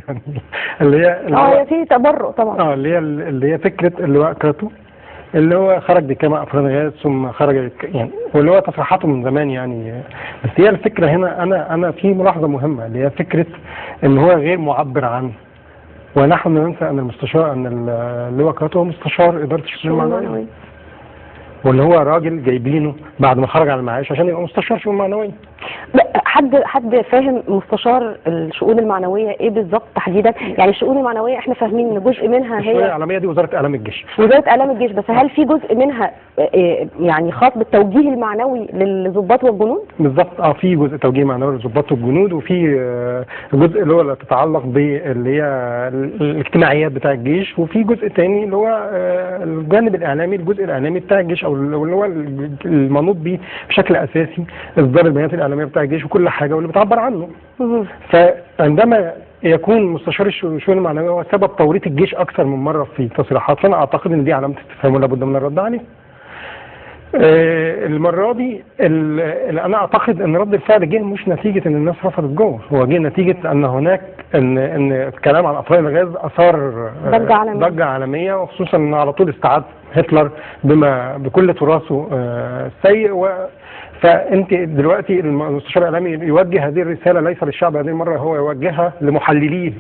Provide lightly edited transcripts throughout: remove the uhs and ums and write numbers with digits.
يعني اللي هي هي في تبرؤ طبعا. اللي هي فكره اللي هو كراتو، اللي هو خرج بكما افراد غاز ثم خرج يعني، واللي هو تصريحاته من زمان يعني. بس هي الفكره هنا انا في ملاحظه مهمه اللي هي فكره ان هو غير معبر عنه. ونحن ننسى ان المستشار اللي هو كراتو هو مستشار اداره الشؤون المعنويه، واللي هو راجل جايبينه بعد ما خرج على المعاش عشان يبقى مستشار شؤون معنويه. حد فاهم مستشار الشؤون المعنويه ايه بالظبط تحديدا؟ يعني الشؤون المعنويه احنا فاهمين ان جزء منها هي الشؤون العالميه دي وزاره اعلام الجيش. وزاره اعلام الجيش، بس هل في جزء منها يعني خاص بالتوجيه المعنوي للضباط والجنود؟ بالظبط. في جزء توجيه معنوي للضباط والجنود، وفي جزء اللي هو يتعلق باللي هي الاجتماعيات بتاع الجيش، وفي جزء تاني اللي هو الجانب الاعلامي، الجزء الاعلامي بتاع الجيش، او اللي هو المنوط به بشكل اساسي اصدار البيانات الاعلاميه بتاع الجيش وكل حاجه واللي بتعبر عنه. فعندما يكون مستشار الشؤون المعنويه هو سبب توريط الجيش اكثر من مره في تصريحات، فانا اعتقد ان دي علامه استفهام ولا بد من الرد عليه. المره دي انا اعتقد ان رد الفعل جه مش نتيجه ان الناس رفضت جوه، هو جه نتيجه ان هناك ان الكلام عن افراد الغاز اثار ضجه عالميه، وخصوصا ان على طول استعاد هتلر بكل تراثه السيء. فانت دلوقتي المستشار الاعلامي يوجه هذه الرساله ليس للشعب هذه المره، هو يوجهها لمحللين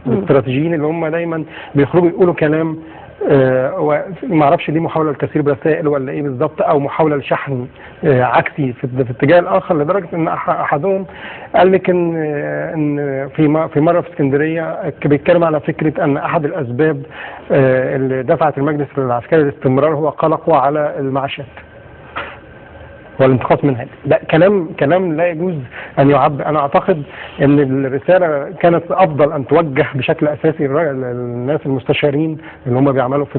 الاستراتيجيين اللي هم دايما بيخرجوا يقولوا كلام وما اعرفش دي محاوله لتسريب برسائل ولا ايه بالظبط، او محاوله لشحن عكسي في الاتجاه الاخر، لدرجه ان احدهم قال لك ان في مره في اسكندريه بيتكلم على فكره ان احد الاسباب اللي دفعت المجلس العسكري للاستمرار هو قلقه على المعاشات والانتقاص منها. ده كلام لا يجوز ان يعبر. انا اعتقد ان الرساله كانت افضل ان توجه بشكل اساسي للناس المستشارين اللي هم بيعملوا في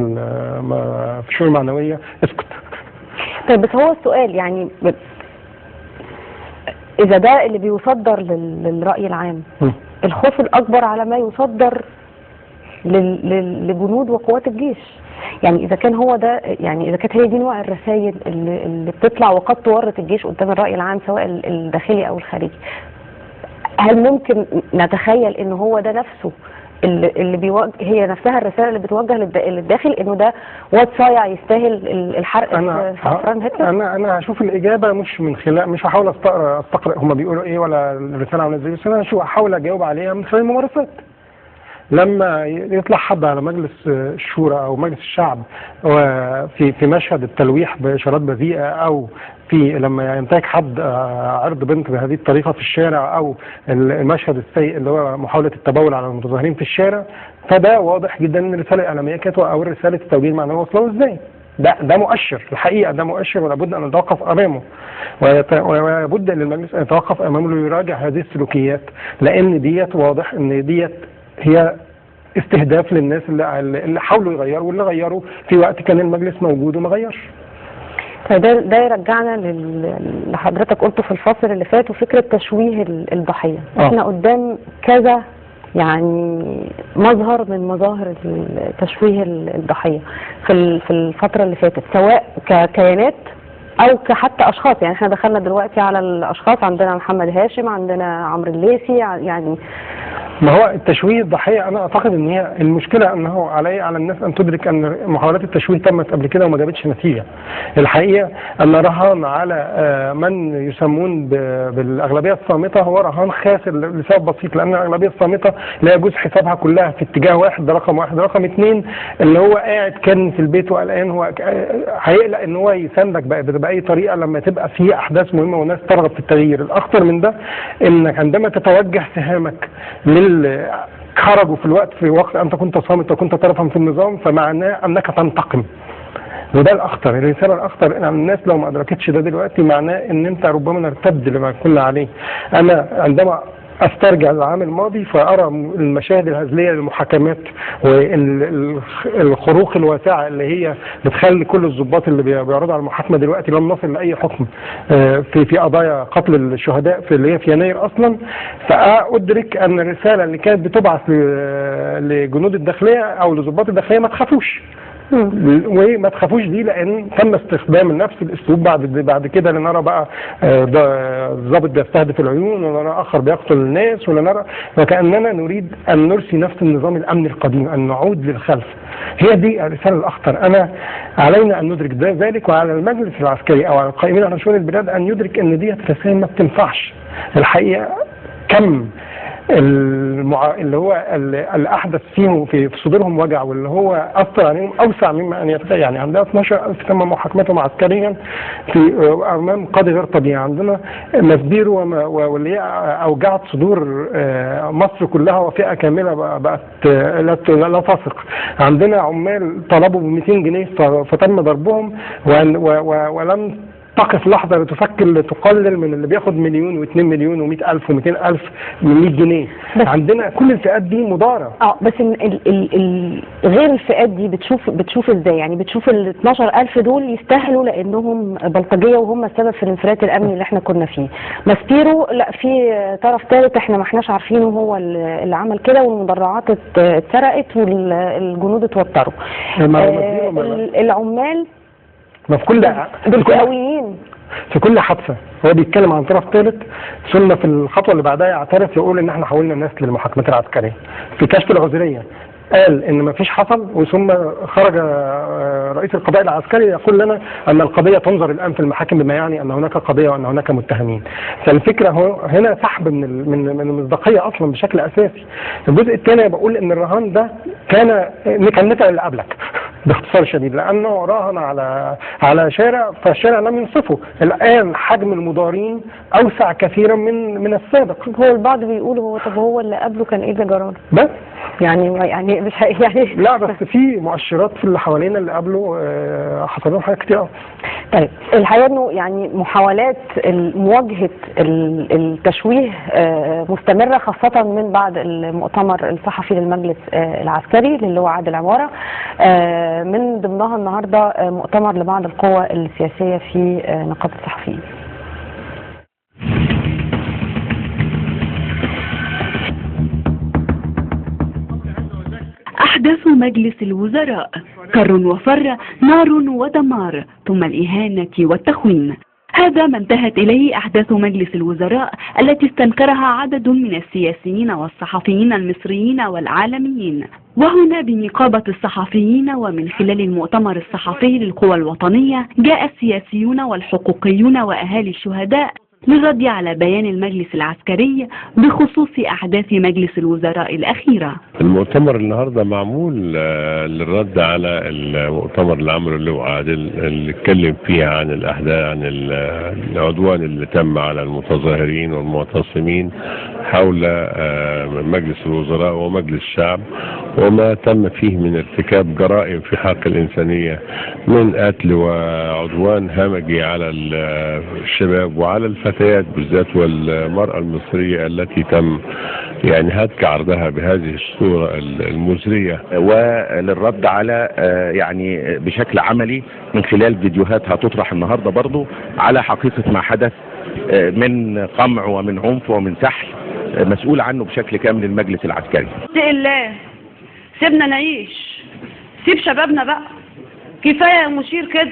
الشؤون المعنويه. اسكت. طيب بس هو السؤال يعني اذا ده اللي بيصدر للراي العام، الخوف الاكبر على ما يصدر لجنود وقوات الجيش. يعني اذا كان هو ده، يعني اذا كانت هي دي نوع الرسائل اللي بتطلع وقد تورط الجيش قدام الراي العام سواء الداخلي او الخارجي، هل ممكن نتخيل ان هو ده نفسه اللي بيوجه، هي نفسها الرساله اللي بتوجه للداخل، انه ده واد صايع يستاهل الحرق في افران هتلر؟ انا هشوف الاجابه مش من خلال، مش هحاول استقرا هم بيقولوا ايه ولا الرساله عامله ازاي، بس انا هحاول اجاوب عليها من خلال الممارسات. لما يطلع حد على مجلس الشورى او مجلس الشعب في مشهد التلويح باشارات بذيئه، او لما ينتهك حد عرض بنت بهذه الطريقه في الشارع، او المشهد السيء اللي هو محاوله التبول على المتظاهرين في الشارع، فده واضح جدا ان الرساله الاعلاميه كانت او رساله التوجيه المعنوي واصله ازاي. ده مؤشر الحقيقه، ده مؤشر ولا بد ان نتوقف امامه، ولا بد ان المجلس ان يتوقف امامه ليراجع هذه السلوكيات، لان ديت واضح ان ديت هي استهداف للناس اللي حاولوا يغيروا، واللي غيروا في وقت كان المجلس موجود وما غيرش. فده يرجعنا اللي حضرتك قلته في الفصل اللي فات، وفكره تشويه الضحيه. احنا قدام كذا يعني مظهر من مظاهر تشويه الضحيه في الفتره اللي فاتت، سواء ككيانات او كحتى اشخاص. يعني احنا دخلنا دلوقتي على الاشخاص، عندنا محمد هاشم، عندنا عمرو الليثي. يعني ما هو التشويه الضحيه، انا اعتقد ان هي المشكله انه على الناس ان تدرك ان محاولات التشويه تمت قبل كده وما جابتش نتيجه. الحقيقه ان رهان على من يسمون بالاغلبيه الصامته هو رهان خاسر لسبب بسيط، لان الاغلبيه الصامته لا يجوز حسابها كلها في اتجاه واحد، ده رقم واحد. رقم اثنين، اللي هو قاعد كان في البيت وقلقان، هو هيقلق ان هو يساندك باي طريقه لما تبقى في احداث مهمه والناس ترغب في التغيير. الاخطر من ده انك عندما تتوجه سهامك خرجوا في وقت انت كنت صامت وكنت طرفا في النظام، فمعناه انك تنتقم. وده الاخطر، الرساله الاخطر ان الناس لو ما ادركتش ده دلوقتي معناه ان انت ربما نرتد لما كنا عليه. انا عندما استرجع العام الماضي فارى المشاهد الهزليه للمحاكمات والخروق الواسعه اللي هي بتخلي كل الضباط اللي بيعرضوا على المحاكمه دلوقتي لم نصل لاي حكم في قضايا قتل الشهداء اللي هي في يناير اصلا. فادرك ان الرساله اللي كانت بتبعث لجنود الداخليه او لضباط الداخليه ما تخافوش، وما تخافوش دي، لان تم استخدام نفس الاسلوب بعد كده، لنرى بقى ضابط بيستهدف العيون، ونرى اخر بيقتل الناس، ونرى وكاننا نريد ان نرسي نفس النظام الامني القديم، ان نعود للخلف. هي دي الرساله الاخطر. علينا ان ندرك ذلك، وعلى المجلس العسكري او على القائمين على شؤون البلاد ان يدرك ان دي رسائل ما بتنفعش. الحقيقه كم اللي هو اللي احدث فيهم في صدورهم وجع، واللي هو اثر عليهم اوسع مما ان يتخيل. يعني عندنا 12,000 تم محاكمتهم عسكريا في امام قاضي غير طبيعي. عندنا مسبير واللي هي اوجعت صدور مصر كلها، وفئه كامله بقت لا تثق. عندنا عمال طلبوا ب 200 جنيه فتم ضربهم، ولم تقف لحظة لتفكر لتقلل من اللي بياخد مليون و2 مليون و100,000 و200,000 من 100 جنيه. عندنا كل الفئات دي مضارة. بس غير الفئات دي بتشوف ازاي؟ يعني بتشوف ال 12,000 دول يستاهلوا لانهم بلطجية وهم السبب في الانفلات الامني اللي احنا كنا فيه. ماسبيرو لا، في طرف ثالث احنا ما احناش عارفينه هو اللي عمل كده، والمدرعات اتسرقت والجنود اتوتروا. العمال ما في كل في كل حادثه هو بيتكلم عن طرف ثالث، ثم في الخطوه اللي بعدها يعترف يقول ان احنا حولنا الناس للمحاكمات العسكريه. في كشف العذريه قال ان ما فيش حصل، وثم خرج رئيس القضاء العسكري يقول لنا ان القضيه تنظر الان في المحاكم، بما يعني ان هناك قضيه وان هناك متهمين. فالفكره هنا سحب من المصداقيه اصلا بشكل اساسي. الجزء الثاني بقول ان الرهان ده كان نتع اللي قبلك باختصار شديد، لانه راهن على شارع، فالشارع لم ينصفه. الان حجم المضارين اوسع كثيرا من السابق. هو البعض بيقول طب هو اللي قبله كان ايه اللي جرى؟ بس يعني مش يعني لا، بس في مؤشرات في اللي حوالينا اللي قبله حصل لهم حاجات كتير. طيب الحقيقه انه يعني محاولات مواجهه التشويه مستمره، خاصه من بعد المؤتمر الصحفي للمجلس العسكري اللي هو عادل عماره، من ضمنها النهارده مؤتمر لبعض القوى السياسيه في نقابه الصحفيين. أحداث مجلس الوزراء: كر وفر، نار ودمار، ثم الإهانة والتخوين. هذا ما انتهت إليه أحداث مجلس الوزراء التي استنكرها عدد من السياسيين والصحفيين المصريين والعالميين. وهنا بنقابة الصحفيين ومن خلال المؤتمر الصحفي للقوى الوطنية جاء السياسيون والحقوقيون وأهالي الشهداء للرد على بيان المجلس العسكري بخصوص أحداث مجلس الوزراء الأخيرة. المؤتمر النهارده معمول للرد على المؤتمر اللي عمله اللواء عادل، اللي اتكلم فيه عن الأحداث، عن العدوان اللي تم على المتظاهرين والمعتصمين حول مجلس الوزراء ومجلس الشعب، وما تم فيه من ارتكاب جرائم في حق الإنسانية من قتل وعدوان همجي على الشباب وعلى الفتيات بالذات، والمرأة المصرية التي تم يعني هتك عرضها بهذه الصورة المزرية. وللرد على يعني بشكل عملي من خلال فيديوهات هتطرح النهاردة برضو على حقيقة ما حدث من قمع ومن عنف ومن سحل مسؤول عنه بشكل كامل المجلس العسكري. الله سيبنا نعيش، سيب شبابنا بقى، كفاية يا مشير كده.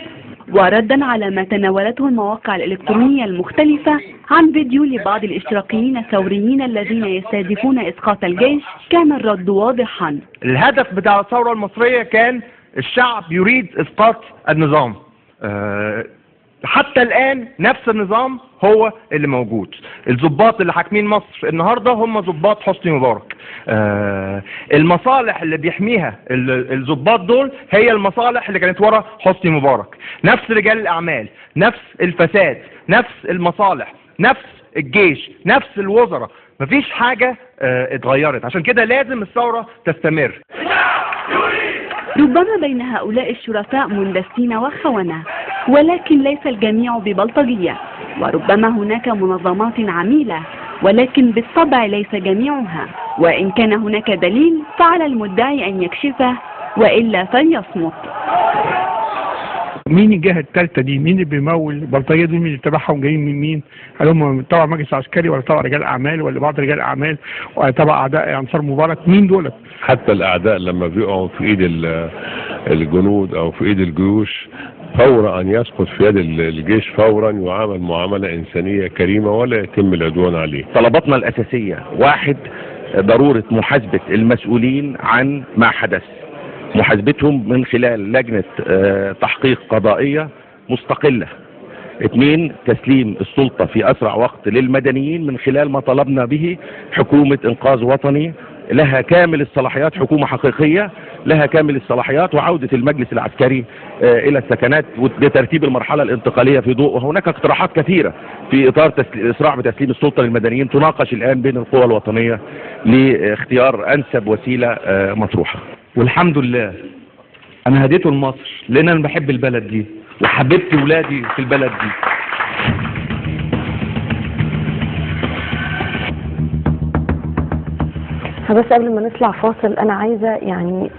وردا على ما تناولته المواقع الإلكترونية المختلفة عن فيديو لبعض الاشتراكيين الثوريين الذين يستهدفون إسقاط الجيش، كان الرد واضحا. الهدف بتاع الثورة المصرية كان الشعب يريد إسقاط النظام. حتى الآن نفس النظام هو اللي موجود. الضباط اللي حاكمين مصر النهاردة هم ضباط حسني مبارك. المصالح اللي بيحميها الضباط دول هي المصالح اللي كانت ورا حسني مبارك. نفس رجال الأعمال، نفس الفساد، نفس المصالح، نفس الجيش، نفس الوزراء. مفيش حاجة اتغيرت، عشان كده لازم الثورة تستمر. ربما بين هؤلاء الشرفاء مندسين وخونة، ولكن ليس الجميع ببلطجية، وربما هناك منظمات عميلة، ولكن بالطبع ليس جميعها. وإن كان هناك دليل فعلى المدعي أن يكشفه، وإلا فليصمت. مين الجهه الثالثه دي؟ مين اللي بيمول البلطجيه دي؟ مين اللي تبعهم؟ جايين من مين؟ هل هم تبع مجلس عسكري ولا تبع رجال اعمال ولا بعض رجال اعمال ولا تبع اعداء انصار مبارك؟ مين دولت؟ حتى الاعداء لما بيقعوا في ايد الجنود او في ايد الجيوش فور ان يسقط في يد الجيش فورا يعامل معامله انسانيه كريمه ولا يتم العدوان عليه. طلباتنا الاساسيه: واحد، ضروره محاسبه المسؤولين عن ما حدث، محاسبتهم من خلال لجنه تحقيق قضائيه مستقله. اثنين، تسليم السلطه في اسرع وقت للمدنيين من خلال ما طلبنا به حكومه انقاذ وطني لها كامل الصلاحيات، حكومة حقيقية لها كامل الصلاحيات، وعودة المجلس العسكري إلى السكنات لترتيب المرحلة الانتقالية في ضوء. وهناك اقتراحات كثيرة في إطار إسراع بتسليم السلطة للمدنيين تناقش الآن بين القوى الوطنية لاختيار أنسب وسيلة مطروحة. والحمد لله أنا هديته لمصر لأن أنا بحب البلد دي وحببت ولادي في البلد دي. بس قبل ما نطلع فاصل انا عايزه يعني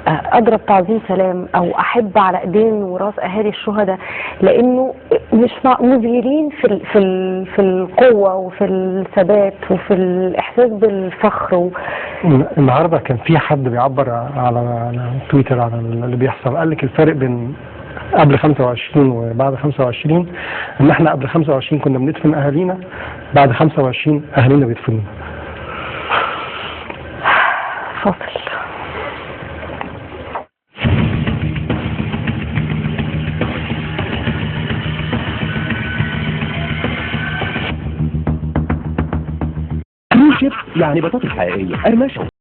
اضرب تعظيم سلام او احب على ايدين وراس اهالي الشهداء، لانه مش مذهلين في القوه وفي الثبات وفي الاحساس بالفخر. النهارده كان في حد بيعبر على تويتر على اللي بيحصل، قال لك الفرق بين قبل 25 وبعد 25 ان احنا قبل 25 كنا بندفن اهالينا، بعد 25 اهالينا بيدفنونا. فاصل. يعني بطاطس حقيقية قرمشة